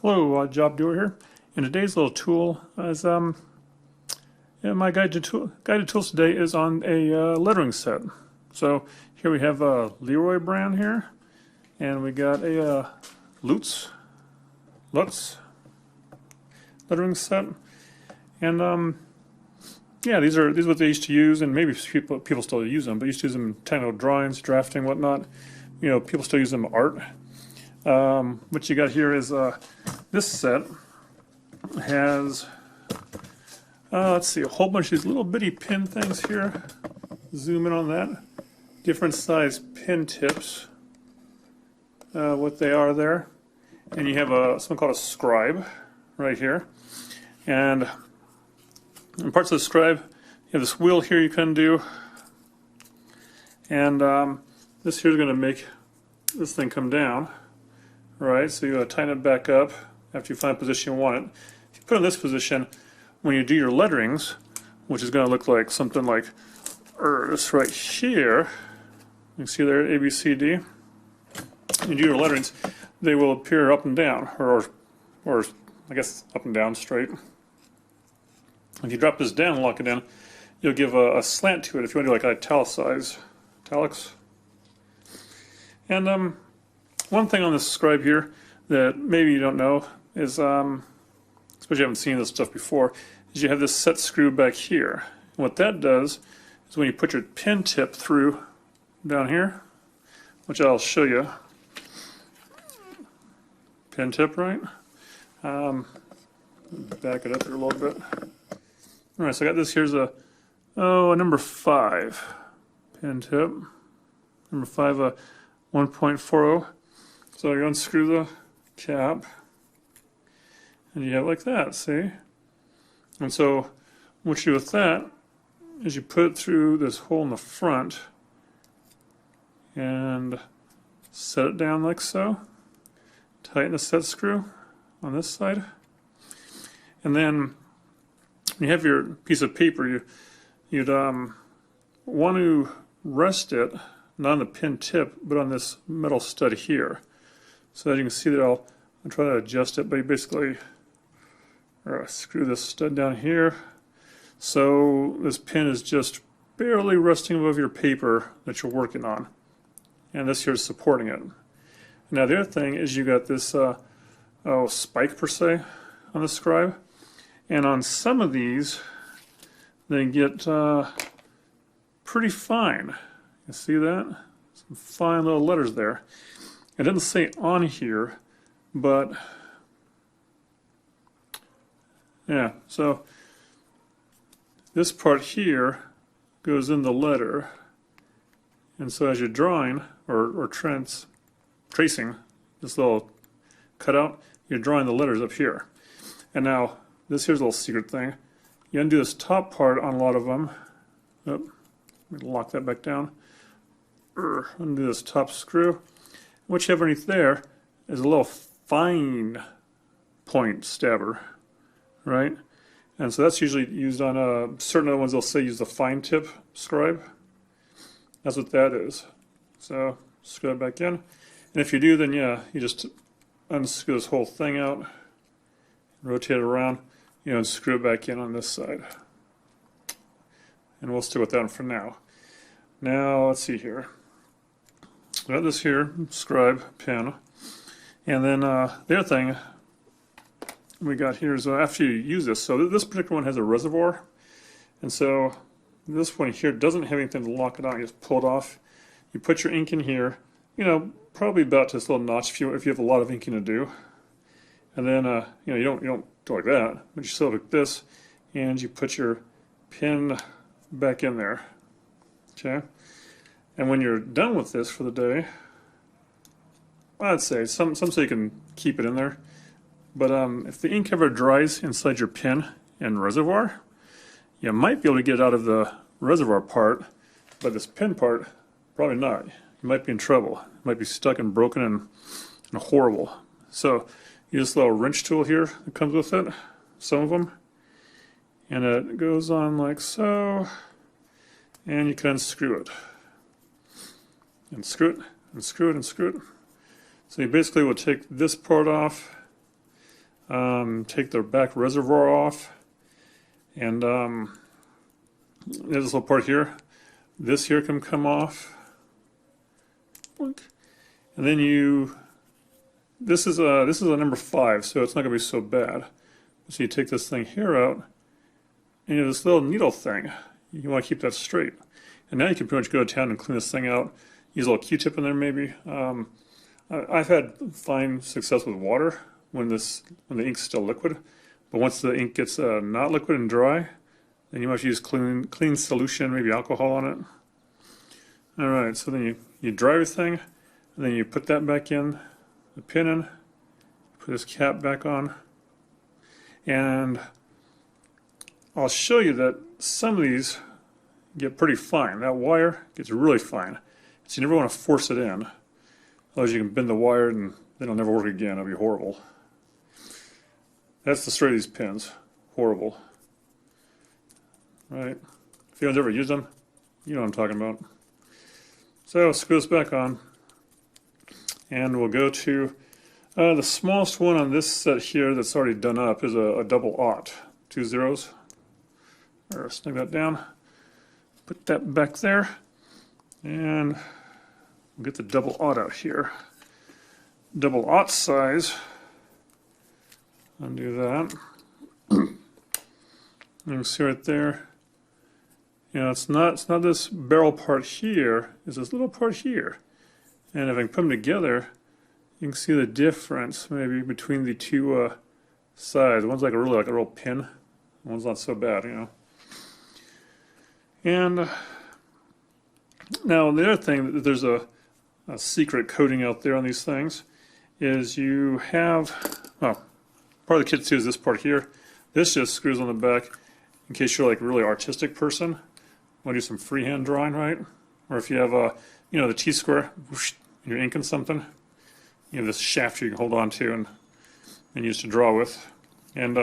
Hello, Job Doer here. And today's little tool is my guided tools today is on a lettering set. So here we have a Leroy brand here, and we got a Lutz lettering set, and yeah, these are what they used to use, and maybe people still use them, but used to use them in technical drawings, drafting, whatnot. You know, people still use them in art. What you got here is this set has let's see, a whole bunch of these little bitty pin things here. Zoom in on that. Different size pin tips. What they are there, and you have something called a scribe right here, and in parts of the scribe you have this wheel here you can do, and this here is going to make this thing come down. Right, so you tighten it back up after you find a position you want it. If you put it in this position, when you do your letterings, which is going to look like something like this right here, you can see there A, B, C, D. When you do your letterings, they will appear up and down, or I guess up and down straight. If you drop this down and lock it in, you'll give a slant to it if you want to do like italics. And one thing on this scribe here that maybe you don't know is, especially if you haven't seen this stuff before, is you have this set screw back here. And what that does is when you put your pin tip through down here, which I'll show you, pin tip, right? Back it up here a little bit. All right, so I got this. Here's a number 5 pin tip. Number 5, 1.40. So you unscrew the cap, and you have it like that, see? And so what you do with that is you put it through this hole in the front and set it down like so. Tighten the set screw on this side. And then when you have your piece of paper, you'd want to rest it not on the pin tip, but on this metal stud here. So as you can see that I'll try to adjust it, but you basically screw this stud down here. So this pin is just barely resting above your paper that you're working on. And this here is supporting it. Now the other thing is you got this spike per se on the scribe. And on some of these, they get pretty fine. You see that? Some fine little letters there. It doesn't say on here, but yeah, so this part here goes in the letter, and so as you're drawing or tracing this little cutout, you're drawing the letters up here. And now this here's a little secret thing. You undo this top part on a lot of them. Oh, let me lock that back down. Undo this top screw. What you have underneath there is a little fine point stabber, right? And so that's usually used on certain other ones. They'll say use the fine tip scribe. That's what that is. So screw it back in, and if you do, then yeah, you just unscrew this whole thing out, rotate it around, and screw it back in on this side. And we'll stick with that one for now. Now let's see here. Got this here, scribe pin, and then the other thing we got here is after you use this, so this particular one has a reservoir, and so this one here doesn't have anything to lock it on. You just pull it off. You put your ink in here, probably about this little notch if you have a lot of inking to do, and then you don't do like that, but you still like this, and you put your pin back in there. Okay. And when you're done with this for the day, I'd say some say you can keep it in there, but if the ink ever dries inside your pin and reservoir, you might be able to get it out of the reservoir part, but this pin part, probably not. You might be in trouble. It might be stuck and broken and horrible. So use this little wrench tool here that comes with it, some of them, and it goes on like so, and you can unscrew it. And screw it, and screw it, and screw it. So you basically will take this part off, take the back reservoir off, and there's this little part here. This here can come off, and then this is a number 5, so it's not going to be so bad. So you take this thing here out, and you have this little needle thing. You want to keep that straight. And now you can pretty much go to town and clean this thing out. Use a little Q-tip in there maybe. I've had fine success with water when the ink's still liquid. But once the ink gets not liquid and dry, then you must use clean solution, maybe alcohol on it. Alright, so then you dry everything, and then you put that back in, the pin in, put this cap back on, and I'll show you that some of these get pretty fine. That wire gets really fine. So you never want to force it in. Otherwise you can bend the wire and then it'll never work again. It'll be horrible. That's the straight of these pins. Horrible. Right? If anyone's ever used them, you know what I'm talking about. So screw this back on. And we'll go to the smallest one on this set here that's already done up is a double aught. 2 zeros. Or snug that down. Put that back there. And we'll get the double aught out here. Double aught size. Undo that. You can see right there. You know, it's not this barrel part here. It's this little part here. And if I can put them together, you can see the difference maybe between the two sides. One's like a real pin. One's not so bad, you know. And now the other thing, that there's a secret coating out there on these things, is you have, well, part of the kit too is this part here. This just screws on the back in case you're like a really artistic person. Want to do some freehand drawing, right? Or if you have you know, the T-square, and you're inking something, you have this shaft you can hold on to and use to draw with. And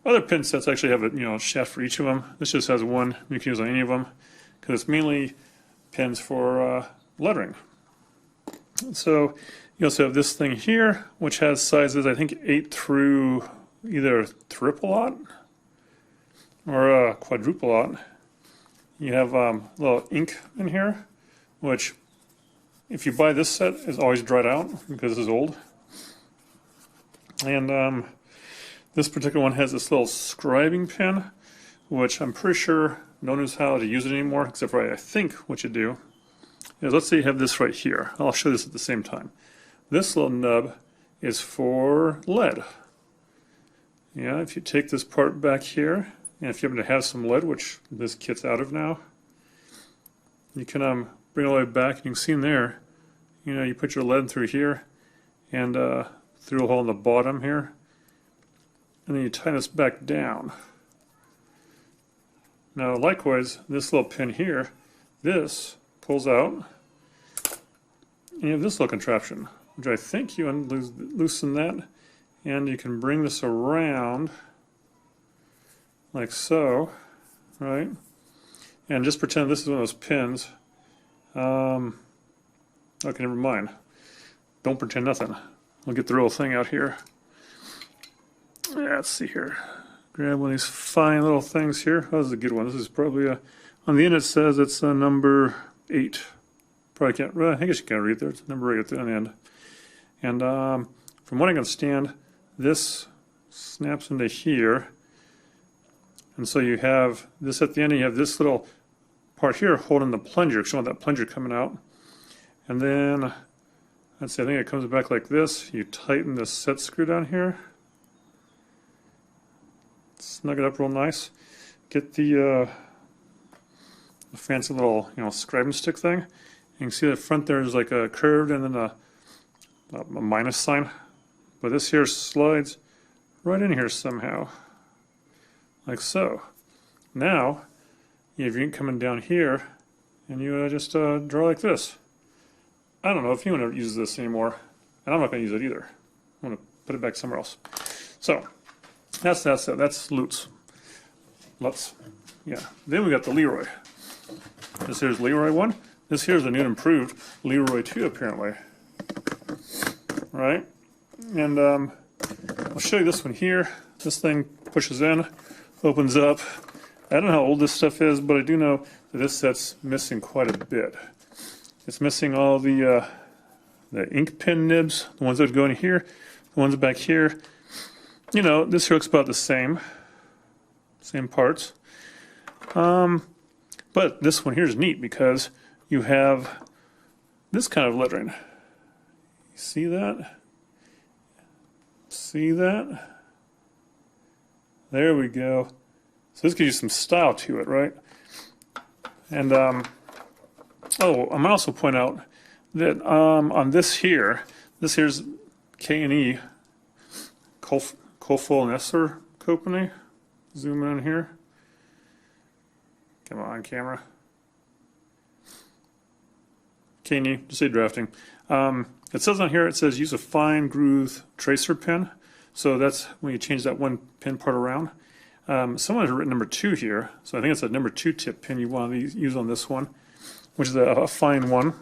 other pin sets actually have a shaft for each of them. This just has one. You can use on any of them because it's mainly pins for lettering. So you also have this thing here, which has sizes I think 8 through either triple aught or quadruple aught. You have a little ink in here, which if you buy this set is always dried out because this is old. And this particular one has this little scribing pen, which I'm pretty sure no one knows how to use it anymore, except for I think what you do is, let's say you have this right here. I'll show this at the same time. This little nub is for lead. Yeah, if you take this part back here, and if you happen to have some lead, which this kit's out of now, you can bring it all the way back. You can see in there, you know, you put your lead through here and through a hole in the bottom here, and then you tie this back down. Now likewise, this little pin here, this pulls out, and you have this little contraption, which I think you loosen that, and you can bring this around like so, right? And just pretend this is one of those pins. Okay, never mind. Don't pretend nothing. We'll get the real thing out here. Yeah, let's see here. Grab one of these fine little things here. Oh, this is a good one. This is probably on the end it says it's number 8. Probably can't, well, I guess you can't read it there. It's number 8 on the end. And from what I can stand, this snaps into here. And so you have this at the end, and you have this little part here holding the plunger, because you want that plunger coming out. And then, let's see, I think it comes back like this. You tighten this set screw down here. Snug it up real nice. Get the fancy little, scribing stick thing. You can see the front there is like a curved and then a minus sign. But this here slides right in here somehow. Like so. Now, you have your ink coming down here, and you just draw like this. I don't know if anyone ever uses this anymore, and I'm not going to use it either. I'm going to put it back somewhere else. So, that's it. That's Lutz. Yeah. Then we got the Leroy. This here's Leroy 1. This here's the new and improved Leroy 2, apparently. Right? And what I'll show you this one here. This thing pushes in, opens up. I don't know how old this stuff is, but I do know that this set's missing quite a bit. It's missing all the ink pen nibs, the ones that would go in here, the ones back here. You know, this here looks about the same parts. But this one here is neat because you have this kind of lettering. You see that? See that? There we go. So this gives you some style to it, right? And oh, I might also point out that on this here's K&E, Kofol and Esser Company. Zoom in here. Come on, camera. K&E, just say drafting. It says on here, it says use a fine groove tracer pen. So that's when you change that one pin part around. Someone has written number 2 here, so I think it's a number 2 tip pin you want to use on this one, which is a fine one.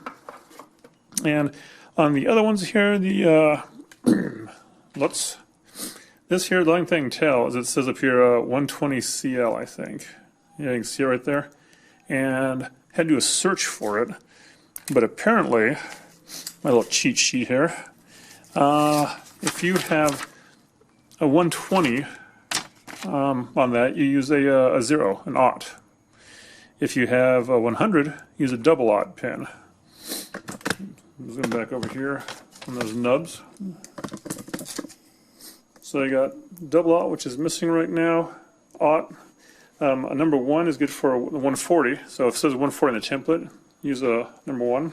And on the other ones here, the Lutz, this here, the only thing I can tell is it says up here 120 CL, I think. Yeah, you can see it right there. And had to do a search for it, but apparently, my little cheat sheet here, if you have a 120 on that, you use a 0, an aught. If you have a 100, use a double aught pin. Zoom back over here on those nubs. So I got double aught, which is missing right now, aught. A number 1 is good for a 140, so if it says 140 in the template, use a number 1.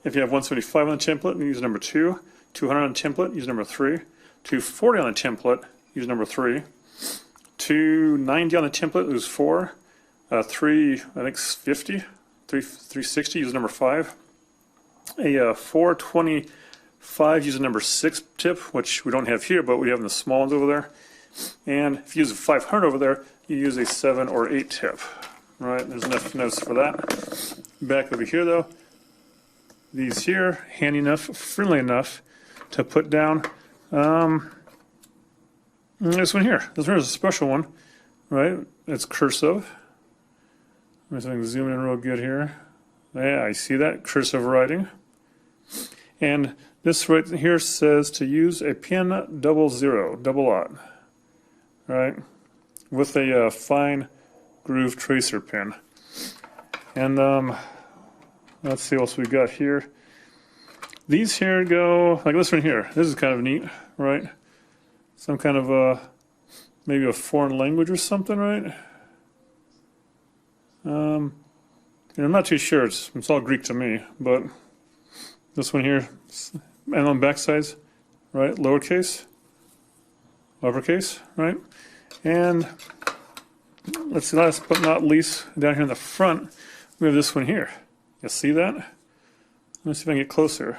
If you have 175 on the template, use number 2. 200 on the template, use number 3. 240 on the template, use number 3. 290 on the template, use 4. 350, 360, use number 5. A 425, use a number 6 tip, which we don't have here, but we have in the small ones over there. And if you use a 500 over there, you use a 7 or 8 tip. Right, there's enough notes for that. Back over here, though, these here, handy enough, friendly enough to put down. This one here. This one is a special one, right? It's cursive. Let me zoom in real good here. Yeah, I see that cursive writing. And this right here says to use a pin 00, double aught, right? With a fine groove tracer pin. And let's see what else we got here. These here go like this one here. This is kind of neat, right? Some kind of maybe a foreign language or something, right? And I'm not too sure. It's all Greek to me, but this one here, and on back sides, right? Lowercase, uppercase, right? And let's see, last but not least, down here in the front, we have this one here. You see that? Let me see if I can get closer.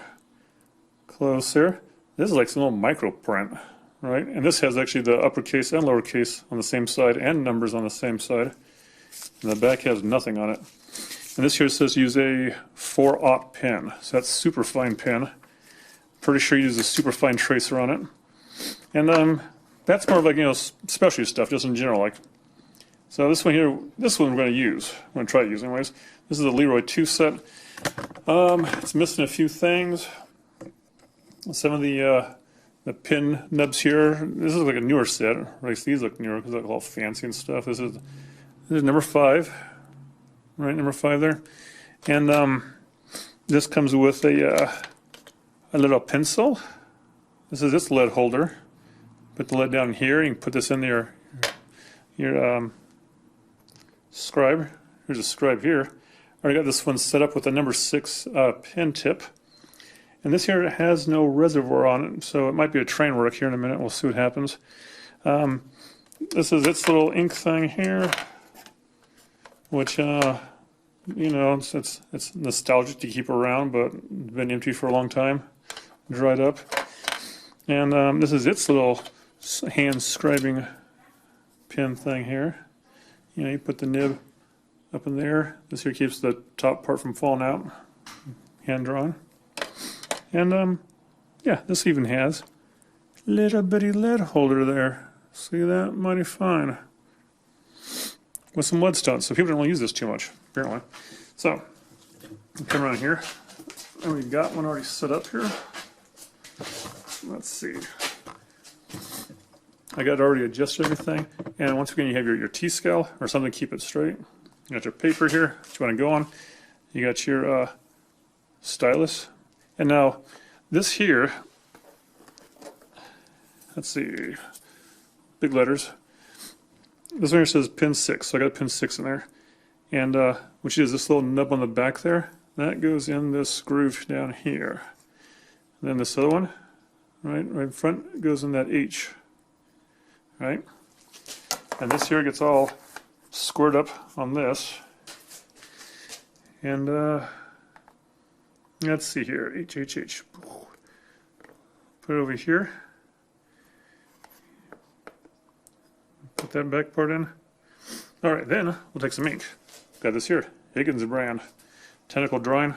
Closer. This is like some little micro print, right? And this has actually the uppercase and lowercase on the same side and numbers on the same side. And the back has nothing on it. And this here says use a 4-aught pen. So that's super fine pen. Pretty sure you use a super fine tracer on it. And that's more of like, you know, specialty stuff, just in general. Like, so this one here, this one we're going to use. I'm going to try to use anyways. This is a Leroy 2 set. It's missing a few things. Some of the pin nubs here. This is like a newer set. Or at least these look newer because they look all fancy and stuff. This is number 5. Right, number 5 there. And this comes with a little pencil. This is its lead holder. Put the lead down here. You can put this in your scribe. Here's a scribe here. I already got this one set up with a number 6 pen tip. And this here has no reservoir on it, so it might be a train wreck here in a minute. We'll see what happens. This is its little ink thing here, which you know, it's nostalgic to keep around, but it's been empty for a long time, dried up. And this is its little hand scribing pen thing here. You know, you put the nib up in there. This here keeps the top part from falling out, hand drawn. And yeah, this even has little bitty lead holder there. See that? Mighty fine. With some leadstone, so people don't really use this too much, apparently. So, come around here, and we've got one already set up here. Let's see. I got already adjusted everything, and once again, you have your T-scale or something to keep it straight. You got your paper here that you want to go on. You got your stylus, and now this here. Let's see, big letters. This one here says pin 6, so I got pin 6 in there. And which is this little nub on the back there, that goes in this groove down here. And then this other one, right in front, goes in that H, right? And this here gets all squared up on this. And let's see here, H. Put it over here. Put that back part in. All right, then we'll take some ink. Got this here, Higgins brand, tentacle drawing,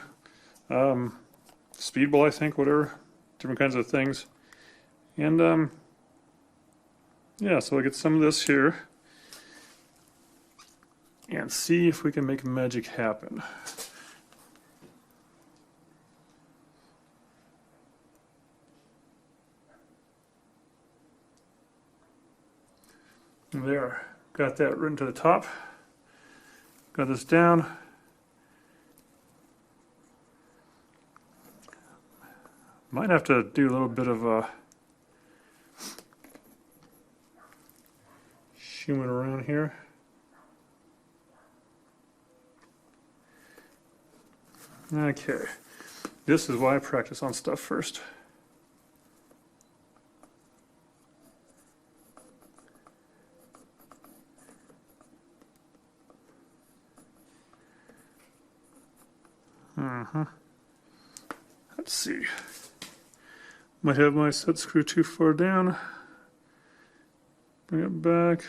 speedball, I think, whatever, different kinds of things. And yeah, so we'll get some of this here and see if we can make magic happen. There, got that written to the top. Got this down. Might have to do a little bit of shooing around here. Okay, this is why I practice on stuff first. Let's see. Might have my set screw too far down. Bring it back.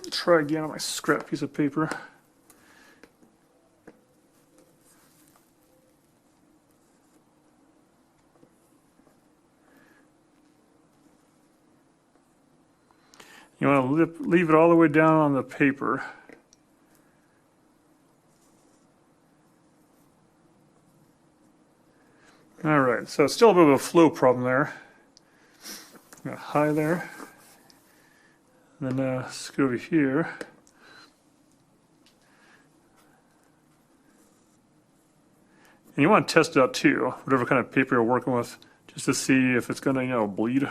Try again on my scrap piece of paper. You want to leave it all the way down on the paper. All right, so it's still a bit of a flow problem there. Got high there. And then scoot over here. And you want to test it out too, whatever kind of paper you're working with, just to see if it's going to, bleed.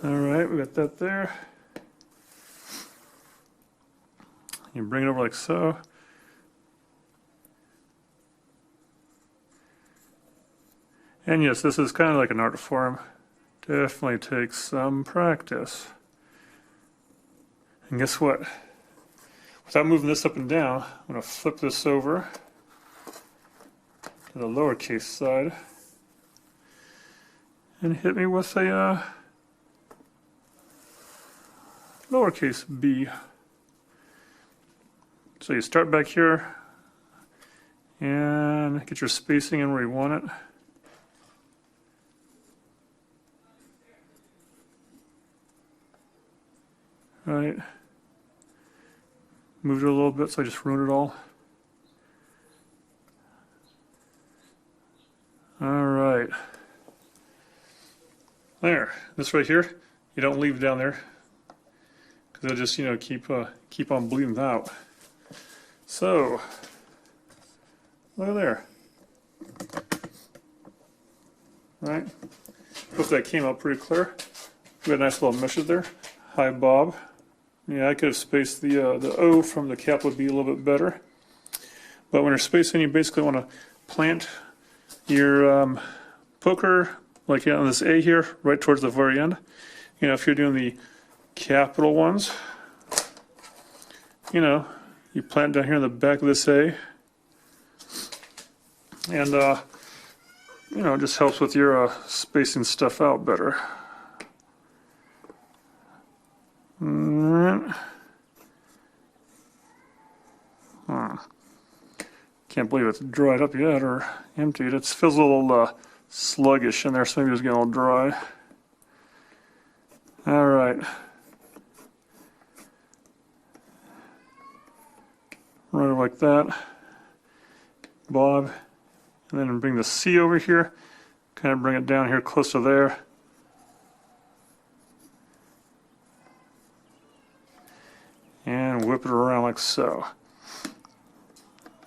All right, we got that there. You bring it over like so. And yes, this is kind of like an art form. Definitely takes some practice. And guess what? Without moving this up and down, I'm going to flip this over to the lowercase side and hit me with a lowercase b. So you start back here and get your spacing in where you want it. Right. Moved it a little bit so I just ruined it all. All right. There. This right here, you don't leave it down there because it'll just, keep on bleeding out. So, look there. Right? Hope that came out pretty clear. We got nice little meshes there. Hi, Bob. Yeah, I could have spaced the O from the cap would be a little bit better. But when you're spacing, you basically want to plant your poker, like on this A here, right towards the very end. If you're doing the capital ones, you plant down here in the back of this A, and it just helps with your spacing stuff out better. Can't Can't believe it's dried up yet or emptied. It feels a little sluggish in there, so maybe it's getting a little dry. All right. Run it like that. Bob. And then bring the C over here. Kind of bring it down here close to there. And whip it around like so.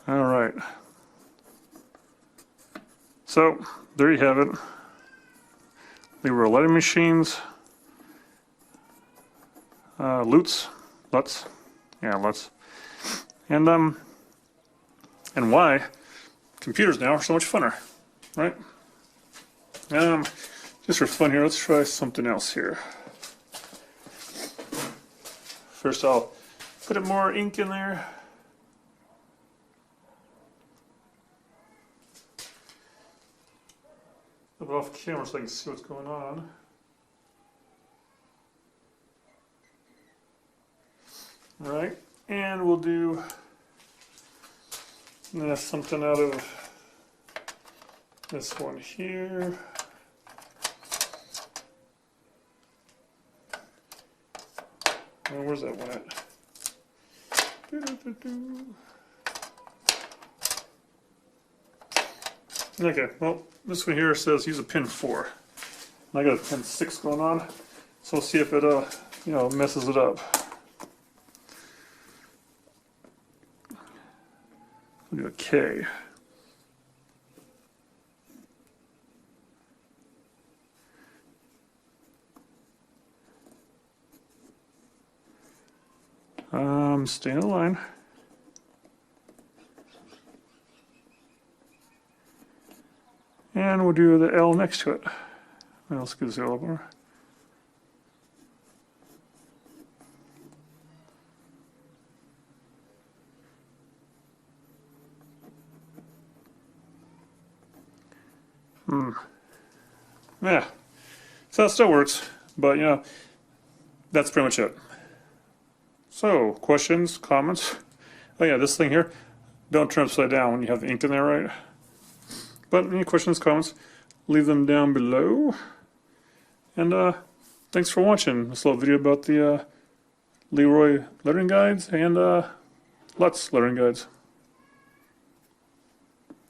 All right. So, there you have it. Leroy lettering machines. Lutz. Yeah, Lutz. And why computers now are so much funner, right? Just for fun here, let's try something else here. First I'll put more ink in there. Flip it off camera so I can see what's going on. Right, and we'll do something out of this one here. Oh, where's that one at? Okay, well, this one here says use a pin 4. I got a pin 6 going on, so we'll see if it messes it up. We'll do a K. Stay in the line. And we'll do the L next to it. Let's get this L over. Yeah. So it still works, but that's pretty much it. So, questions, comments? Oh yeah, this thing here, don't turn upside down when you have the ink in there, right? But any questions, comments, leave them down below. And thanks for watching this little video about the Leroy lettering guides and Lutz lettering guides.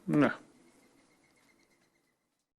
Yeah.